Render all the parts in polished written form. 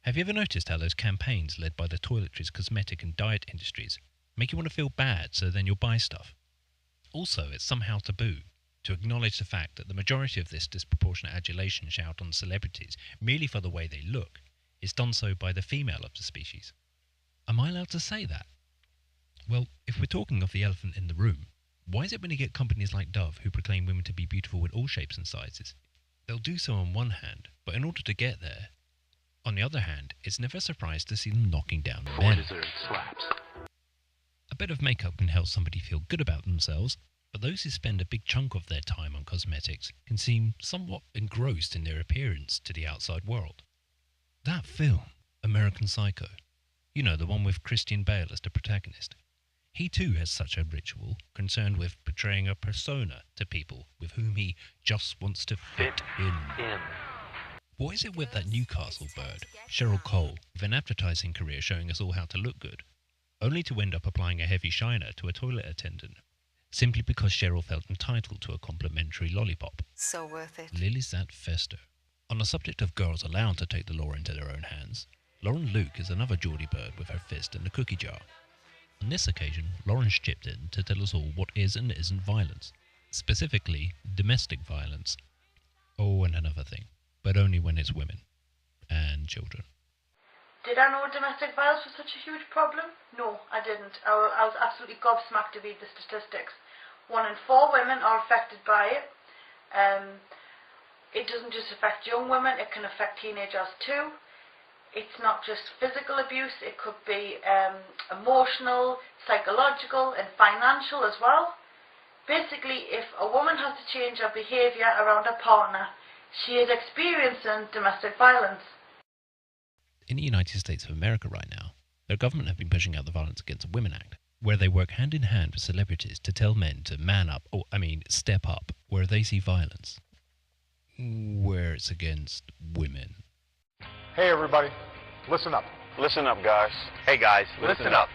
Have you ever noticed how those campaigns led by the toiletries, cosmetic and diet industries make you want to feel bad so then you'll buy stuff? Also, it's somehow taboo to acknowledge the fact that the majority of this disproportionate adulation showered on celebrities merely for the way they look is done so by the female of the species. Am I allowed to say that? Well, if we're talking of the elephant in the room, why is it when you get companies like Dove who proclaim women to be beautiful in all shapes and sizes? They'll do so on one hand, but in order to get there, on the other hand, it's never a surprise to see them knocking down men. Deserved slaps. A bit of makeup can help somebody feel good about themselves, but those who spend a big chunk of their time on cosmetics can seem somewhat engrossed in their appearance to the outside world. That film, American Psycho, you know, the one with Christian Bale as the protagonist, he too has such a ritual concerned with portraying a persona to people with whom he just wants to fit in. What is it with that Newcastle bird, Cheryl Cole, with an advertising career showing us all how to look good, only to end up applying a heavy shiner to a toilet attendant, simply because Cheryl felt entitled to a complimentary lollipop? So worth it. Lilies that fester. On the subject of girls allowed to take the law into their own hands, Lauren Luke is another Geordie bird with her fist in the cookie jar. On this occasion, Lauren's chipped in to tell us all what is and isn't violence, specifically domestic violence. Oh, and another thing, but only when it's women and children. Did I know domestic violence was such a huge problem? No, I didn't. I was absolutely gobsmacked to read the statistics. 1 in 4 women are affected by it. It doesn't just affect young women, it can affect teenagers too. It's not just physical abuse, it could be emotional, psychological and financial as well. Basically, if a woman has to change her behaviour around her partner, she is experiencing domestic violence. In the United States of America right now, their government have been pushing out the Violence Against Women Act, where they work hand in hand with celebrities to tell men to man up, step up, where they see violence, where it's against women. Hey everybody, listen up. Listen up, guys. Hey guys, Listen up.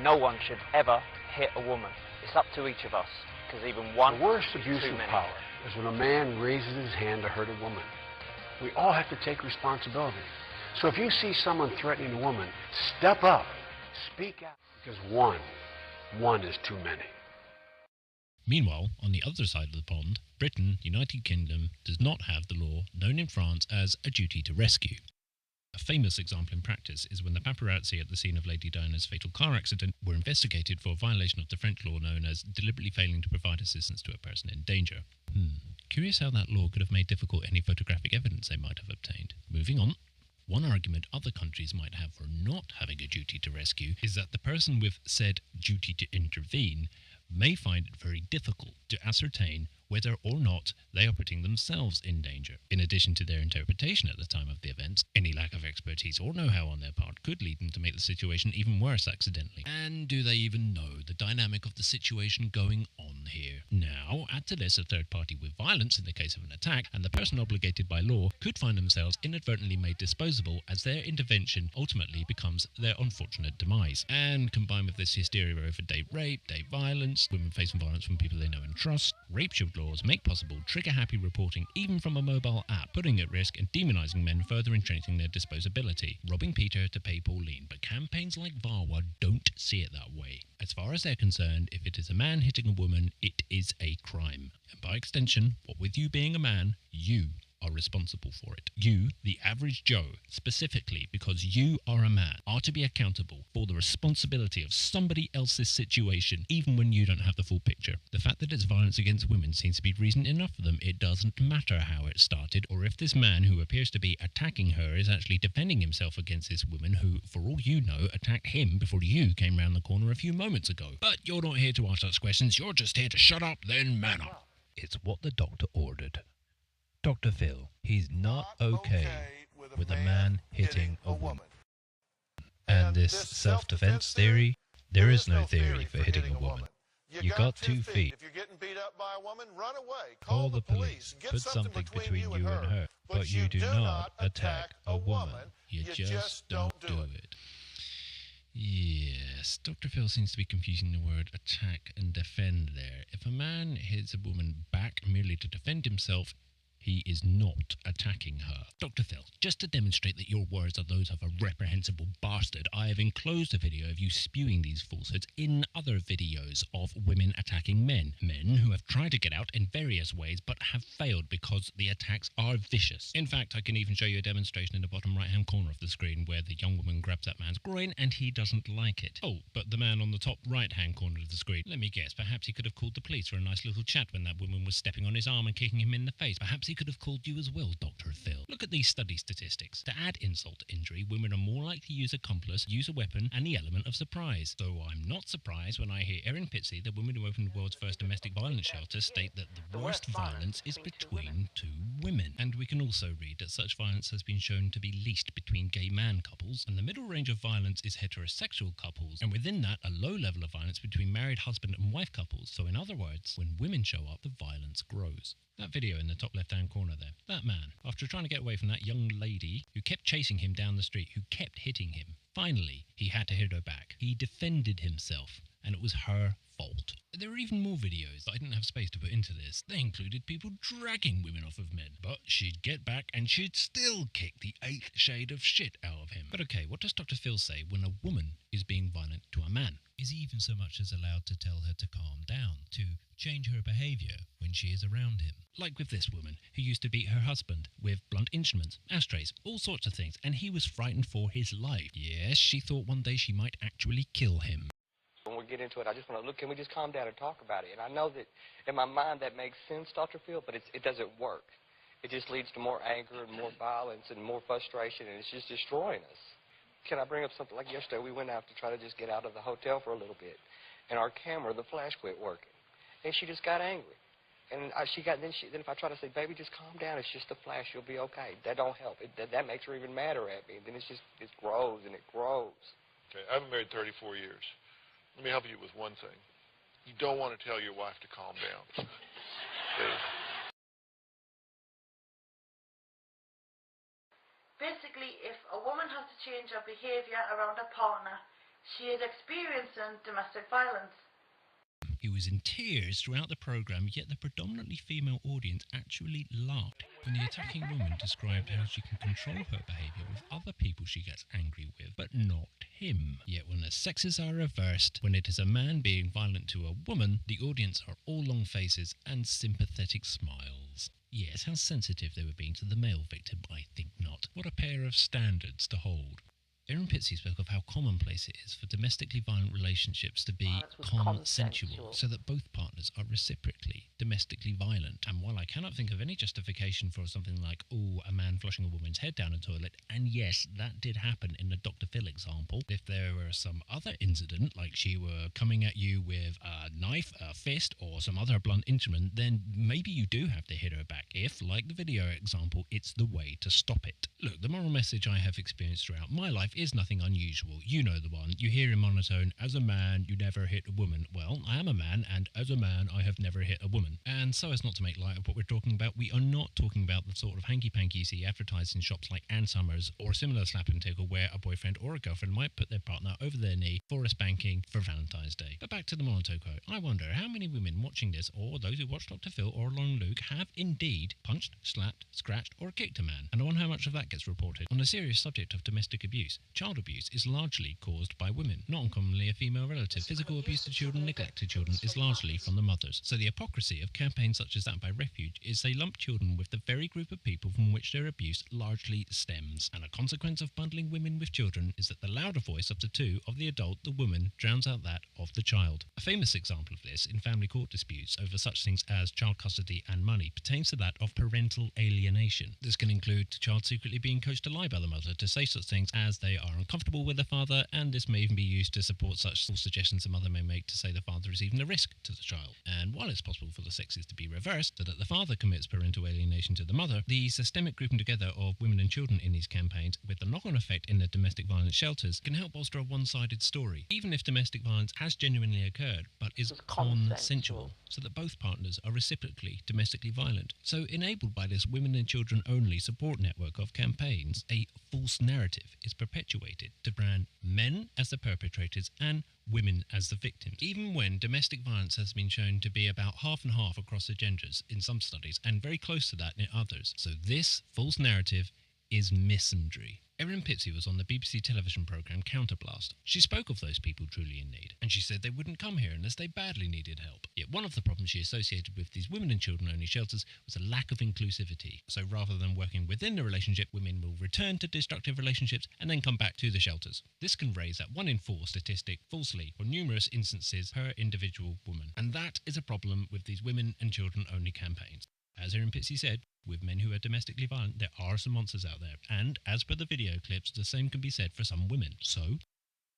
No one should ever hit a woman. It's up to each of us, because even one The worst is abuse too of many. power is when a man raises his hand to hurt a woman. We all have to take responsibility. So if you see someone threatening a woman, step up, speak out, because one is too many. Meanwhile, on the other side of the pond, Britain, United Kingdom, does not have the law known in France as a duty to rescue. A famous example in practice is when the paparazzi at the scene of Lady Diana's fatal car accident were investigated for a violation of the French law known as deliberately failing to provide assistance to a person in danger. Curious how that law could have made difficult any photographic evidence they might have obtained. Moving on. One argument other countries might have for not having a duty to rescue is that the person with said duty to intervene may find it very difficult to ascertain whether or not they are putting themselves in danger. In addition to their interpretation at the time of the events, any lack of expertise or know-how on their part could lead them to make the situation even worse accidentally. And do they even know the dynamic of the situation going on here? Now, add to this a third party with violence in the case of an attack, and the person obligated by law could find themselves inadvertently made disposable as their intervention ultimately becomes their unfortunate demise. And combined with this hysteria over date rape, date violence, women facing violence from people they know and trust, rape shield laws make possible trigger-happy reporting even from a mobile app, putting at risk and demonising men, further entrenching their disposability. Robbing Peter to pay Pauline, but campaigns like VAWA don't see it that way. As far as they're concerned, if it is a man hitting a woman, it is a crime. And by extension, what with you being a man, you are responsible for it. You, the average Joe, specifically because you are a man, are to be accountable for the responsibility of somebody else's situation, even when you don't have the full picture. The fact that it's violence against women seems to be reason enough for them. It doesn't matter how it started, or if this man who appears to be attacking her is actually defending himself against this woman who, for all you know, attacked him before you came round the corner a few moments ago. But you're not here to ask us questions, you're just here to shut up, then man up. It's what the doctor ordered. Dr. Phil, he's not okay with a man hitting a woman. And this self-defense theory, there is no theory for hitting a woman. You got 2 feet. If you're getting beat up by a woman, run away. Call the police. Put something between you and her. But you do not attack a woman. You just don't do it. Yes, Dr. Phil seems to be confusing the word attack and defend there. If a man hits a woman back merely to defend himself, He is not attacking her. Dr. Phil, just to demonstrate that your words are those of a reprehensible bastard, I have enclosed a video of you spewing these falsehoods in other videos of women attacking men. Men who have tried to get out in various ways but have failed because the attacks are vicious. In fact, I can even show you a demonstration in the bottom right-hand corner of the screen where the young woman grabs that man's groin and he doesn't like it. Oh, but the man on the top right-hand corner of the screen, let me guess, perhaps he could have called the police for a nice little chat when that woman was stepping on his arm and kicking him in the face. Perhaps he could have called you as well, Dr. Phil. Look at these study statistics. To add insult to injury, women are more likely to use accomplice, use a weapon, and the element of surprise. So I'm not surprised when I hear Erin Pitsey, the woman who opened the world's first domestic violence shelter, state that the worst violence is between two women. And we can also read that such violence has been shown to be least between gay man couples, and the middle range of violence is heterosexual couples, and within that a low level of violence between married husband and wife couples. So in other words, when women show up, the violence grows. That video in the top left-hand corner there, that man, after trying to get away from that young lady who kept chasing him down the street, who kept hitting him, finally he had to hit her back. He defended himself, and it was her fault. There are even more videos that I didn't have space to put into this. They included people dragging women off of men, but she'd get back and she'd still kick the 8th shade of shit out of him. But okay, what does Dr. Phil say when a woman is being violent to a man? Is he even so much as allowed to tell her to calm down, to change her behaviour when she is around him? Like with this woman, who used to beat her husband with blunt instruments, ashtrays, all sorts of things, and he was frightened for his life. Yes, she thought one day she might actually kill him. When we get into it, I just want to look, can we just calm down and talk about it? And I know that in my mind that makes sense, Dr. Phil, but it doesn't work. It just leads to more anger and more violence and more frustration, and it's just destroying us. Can I bring up something like yesterday? We went out to try to just get out of the hotel for a little bit, and our camera, the flash quit working, and she just got angry. And then if I try to say, baby, just calm down, it's just a flash, you'll be okay. That don't help. That makes her even madder at me. And then it grows and it grows. Okay, I've been married 34 years. Let me help you with one thing. You don't want to tell your wife to calm down. Okay. Basically, if a woman has to change her behaviour around her partner, she is experiencing domestic violence. He was in tears throughout the programme, yet the predominantly female audience actually laughed when the attacking woman described how she can control her behaviour with other people she gets angry with, but not him. Yet when the sexes are reversed, when it is a man being violent to a woman, the audience are all long faces and sympathetic smiles. Yes, how sensitive they were being to the male victim, I think not. What a pair of standards to hold. Erin Pitsey spoke of how commonplace it is for domestically violent relationships to be consensual, so that both partners are reciprocally domestically violent. And while I cannot think of any justification for something like, oh, a man flushing a woman's head down a toilet, and yes, that did happen in the Dr. Phil example, if there were some other incident, like she were coming at you with a knife, a fist, or some other blunt instrument, then maybe you do have to hit her back, if, like the video example, it's the way to stop it. Look, the moral message I have experienced throughout my life is nothing unusual. You know the one. You hear in monotone, as a man, you never hit a woman. Well, I am a man, and as a man, I have never hit a woman. And so as not to make light of what we're talking about, we are not talking about the sort of hanky-panky you see advertised in shops like Ann Summers or similar slap and tickle where a boyfriend or a girlfriend might put their partner over their knee for a spanking for Valentine's Day. But back to the monotone quote. I wonder how many women watching this, or those who watch Dr. Phil or Long Luke, have indeed punched, slapped, scratched, or kicked a man. And I wonder how much of that gets reported. On the serious subject of domestic abuse, child abuse is largely caused by women, not uncommonly a female relative. Physical abuse to children, neglect to children is largely from the mothers. So the hypocrisy of campaigns such as that by Refuge is they lump children with the very group of people from which their abuse largely stems. And a consequence of bundling women with children is that the louder voice of the two, of the adult, the woman, drowns out that of the child. A famous example of this in family court disputes over such things as child custody and money pertains to that of parental alienation. This can include the child secretly being coached to lie by the mother, to say such things as they are uncomfortable with the father, and this may even be used to support such false suggestions the mother may make to say the father is even a risk to the child. And while it's possible for the sexes to be reversed, so that the father commits parental alienation to the mother, the systemic grouping together of women and children in these campaigns, with the knock-on effect in the domestic violence shelters, can help bolster a one-sided story, even if domestic violence has genuinely occurred, but is consensual, so that both partners are reciprocally domestically violent. So enabled by this women and children only support network of campaigns, a false narrative is perpetuated perpetuated to brand men as the perpetrators and women as the victims, even when domestic violence has been shown to be about half and half across the genders in some studies and very close to that in others. So this false narrative is misandry. Erin Pitsey was on the BBC television programme Counterblast. She spoke of those people truly in need, and she said they wouldn't come here unless they badly needed help. Yet one of the problems she associated with these women and children-only shelters was a lack of inclusivity. So rather than working within the relationship, women will return to destructive relationships and then come back to the shelters. This can raise that 1 in 4 statistic falsely for numerous instances per individual woman. And that is a problem with these women and children-only campaigns. As Erin Pitsey said, with men who are domestically violent, there are some monsters out there, and as per the video clips, the same can be said for some women. So,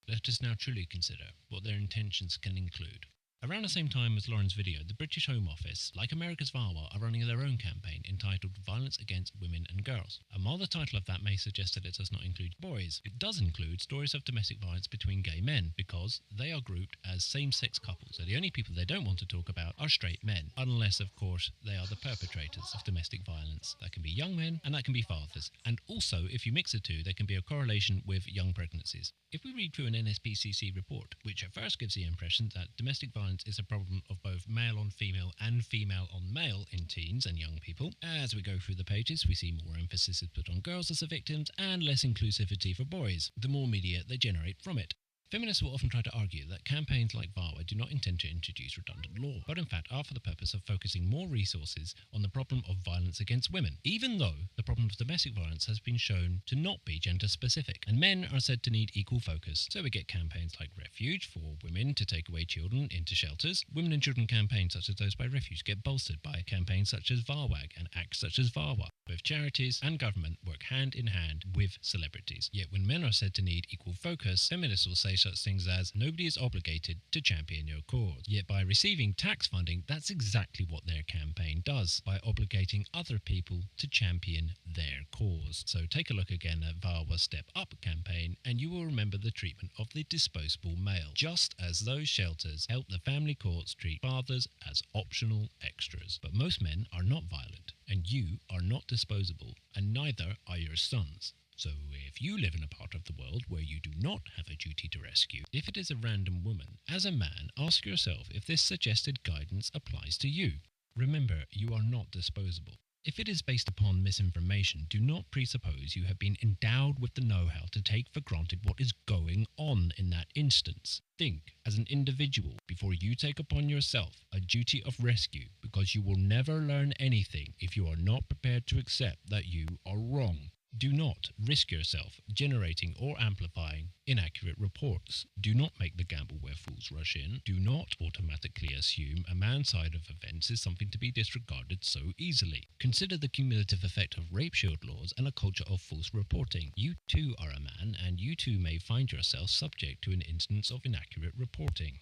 let us now truly consider what their intentions can include. Around the same time as Lauren's video, the British Home Office, like America's VAWA, are running their own campaign entitled Violence Against Women and Girls. And while the title of that may suggest that it does not include boys, it does include stories of domestic violence between gay men, because they are grouped as same-sex couples. So the only people they don't want to talk about are straight men, unless, of course, they are the perpetrators of domestic violence. That can be young men, and that can be fathers. And also, if you mix the two, there can be a correlation with young pregnancies. If we read through an NSPCC report, which at first gives the impression that domestic violence is a problem of both male on female and female on male in teens and young people, as we go through the pages, we see more emphasis is put on girls as the victims and less inclusivity for boys, the more media they generate from it. Feminists will often try to argue that campaigns like VAWA do not intend to introduce redundant law, but in fact are for the purpose of focusing more resources on the problem of violence against women, even though the problem of domestic violence has been shown to not be gender-specific, and men are said to need equal focus. So we get campaigns like Refuge for women to take away children into shelters. Women and children campaigns such as those by Refuge get bolstered by campaigns such as VAWAG and acts such as VAWA. Both charities and government work hand in hand with celebrities. Yet when men are said to need equal focus, feminists will say such things as, nobody is obligated to champion your cause. Yet by receiving tax funding, that's exactly what their campaign does, by obligating other people to champion their cause. So take a look again at VAWA's Step Up campaign, and you will remember the treatment of the disposable male, just as those shelters help the family courts treat fathers as optional extras. But most men are not violent, and you are not disposable, and neither are your sons. So if you live in a part of the world where you do not have a duty to rescue, if it is a random woman, as a man, ask yourself if this suggested guidance applies to you. Remember, you are not disposable. If it is based upon misinformation, do not presuppose you have been endowed with the know-how to take for granted what is going on in that instance. Think as an individual before you take upon yourself a duty of rescue, because you will never learn anything if you are not prepared to accept that you are wrong. Do not risk yourself generating or amplifying inaccurate reports. Do not make the gamble where fools rush in. Do not automatically assume a man's side of events is something to be disregarded so easily. Consider the cumulative effect of rape shield laws and a culture of false reporting. You too are a man, and you too may find yourself subject to an instance of inaccurate reporting.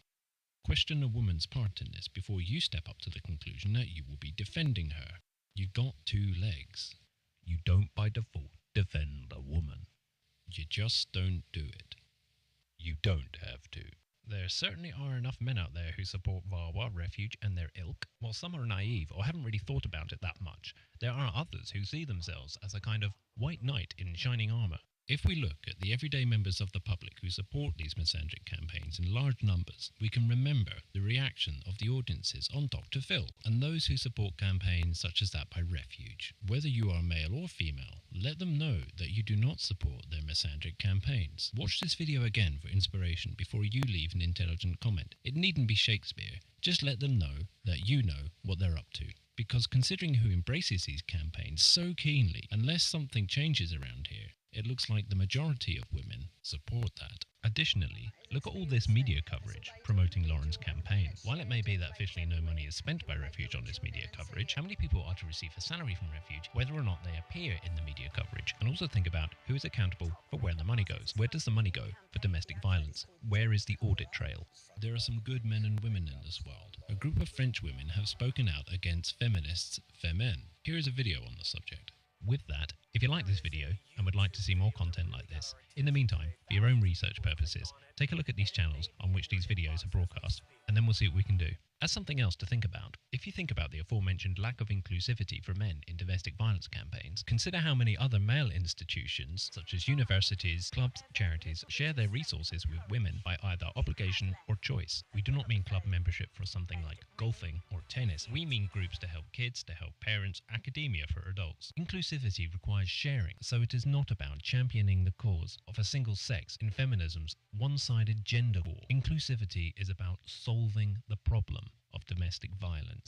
Question a woman's part in this before you step up to the conclusion that you will be defending her. You got 2 legs. You don't by default defend a woman. You just don't do it. You don't have to. There certainly are enough men out there who support VAWA, Refuge and their ilk. While some are naive or haven't really thought about it that much, there are others who see themselves as a kind of white knight in shining armour. If we look at the everyday members of the public who support these misandric campaigns in large numbers, we can remember the reaction of the audiences on Dr. Phil and those who support campaigns such as that by Refuge. Whether you are male or female, let them know that you do not support their misandric campaigns. Watch this video again for inspiration before you leave an intelligent comment. It needn't be Shakespeare, just let them know that you know what they're up to. Because considering who embraces these campaigns so keenly, unless something changes around here, it looks like the majority of women support that. Additionally, look at all this media coverage promoting Lauren's campaign. While it may be that officially no money is spent by Refuge on this media coverage, how many people are to receive a salary from Refuge whether or not they appear in the media coverage? And also think about who is accountable for where the money goes. Where does the money go for domestic violence? Where is the audit trail? There are some good men and women in this world. A group of French women have spoken out against feminists Femen. Here is a video on the subject. With that, if you like this video and would like to see more content like this, in the meantime, for your own research purposes, take a look at these channels on which these videos are broadcast, and then we'll see what we can do. As something else to think about, if If you think about the aforementioned lack of inclusivity for men in domestic violence campaigns, consider how many other male institutions, such as universities, clubs, charities, share their resources with women by either obligation or choice. We do not mean club membership for something like golfing or tennis. We mean groups to help kids, to help parents, academia for adults. Inclusivity requires sharing, so it is not about championing the cause of a single sex in feminism's one-sided gender war. Inclusivity is about solving the problem of domestic violence.